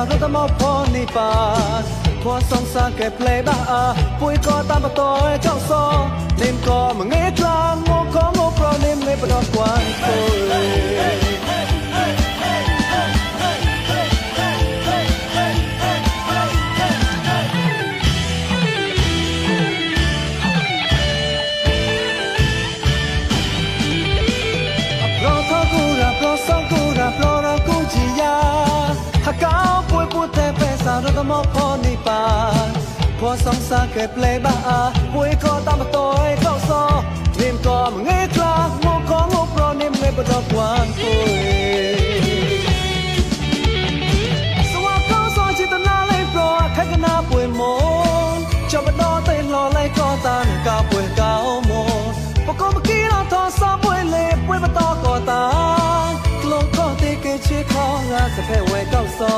รถมาพอนี่ปาพอสองสารแก่เพลย์บ้าปุยก็ตามประตูเจ้าซอเนมก็มึงเงยกลางโมก็โมเพราะเนมเงยประดอกกวนปุยรถมาพอนี่ปาพอสองสารแก่เพลย์บ้าปุยก็ตามประตูเจ้าซอเนมก็มึงเงยกลางโมก็โมเพราะเนมเงยประดอกกวนปุยสวะก็ซอจิตนาเลยโปรใครกันนาปุยโมจอบดอเต้นรอเลยก็ตานกาปุยเก้าโมปกเมื่อกี้เราทอซอปุยเล็บปุยมาต่อก็ตากลงก็ตีเกชื่อของอาสะเพไว้เก้าซอ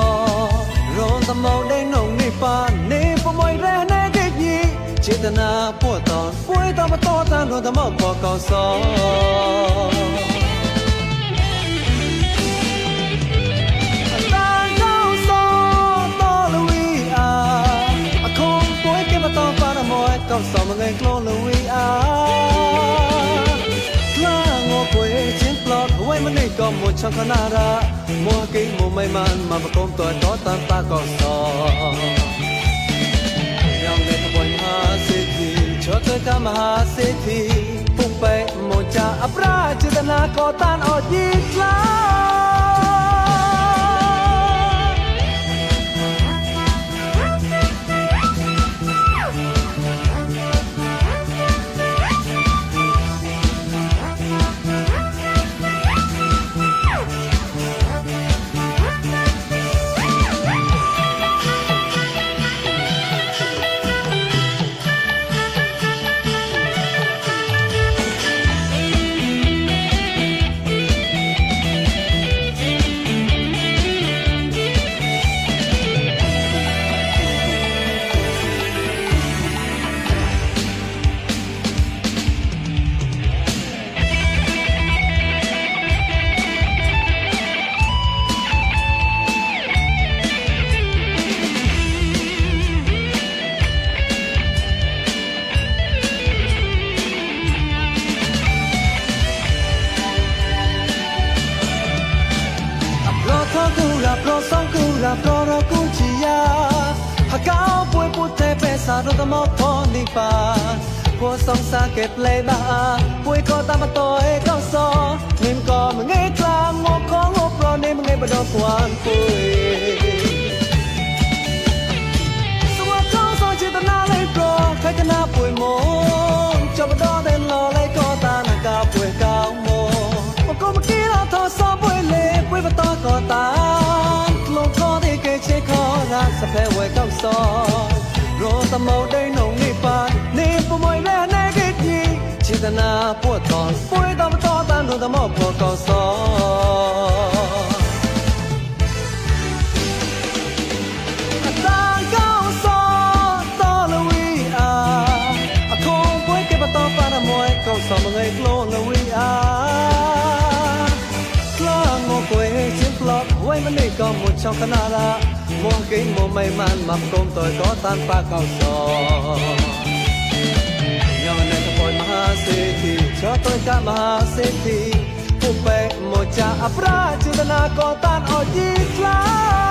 ร้อนตะมองได้นงนี่ปานนี่ปมวยแร่แน่เกยีเจตนาปวดตอนป่วยตามมาต่อตามโดนตะมองพอเก่าซอตาเก้าซอต่อลุยอาคงป่วยเก็บมาต่อปาระมวยเก้าซอมาเงยกลลุยางอป่วยจินปลอดไว้มันนี่ก็หมดช่างขนาดมัวกิ้งมัวไม่มันมาประกมตัวต่อตามตาก็ซอยังในขบวนมหาเศรษฐีชดเชยกับมหาเศรษฐีพุ่งไปโมจาอัปราจิตนาก็ต้านอดยีกลาเพราะสองกูรักเพราะเรากูจียาหากเอาป่วยพูดเทเปสารถมาพอนี่ปาพวกสองสารเก็บเลยบ้าป่วยก็ตามมาต่อยเก้าซอเนมก็มึงเงยกลางงบของงบเพราะเนมมึงเงยประดอกกวนปุยสวัสดีสองจิตนาเลยโปรใครกันนาป่วยโมจอบดอเดินรอเลยก็ตานากาป่วยเก้าโมปกเมื่อกี้เราทอซอป่วยเล็บป่วยมาต่อก็ตาสะเพไว้เก้าซอรอตะเมาได้นงนี่ปานนี่ปมวยแร่แน่กิยีจิตนาปวดตอนป่วยตามต่อตามโดนตะเมาพอเก้าซอตาเก้าซอต่อลุยคงป่วยเก็บมาต่อปาระมวยเก้าซอมาเงยกลลุยกล้างอป่วยจินปลอดไว้มันนี่ก็หมดช่องขนาดมัวกิ้งมัวไม่มันมาประกมตัวก็ตามปากเก่าซอยังในขบวนมหาเศรษฐีชอบตัวกับมหาเศรษฐีผู้ไปโมจาอัปราจิตนาก็ต้านอดยีกลา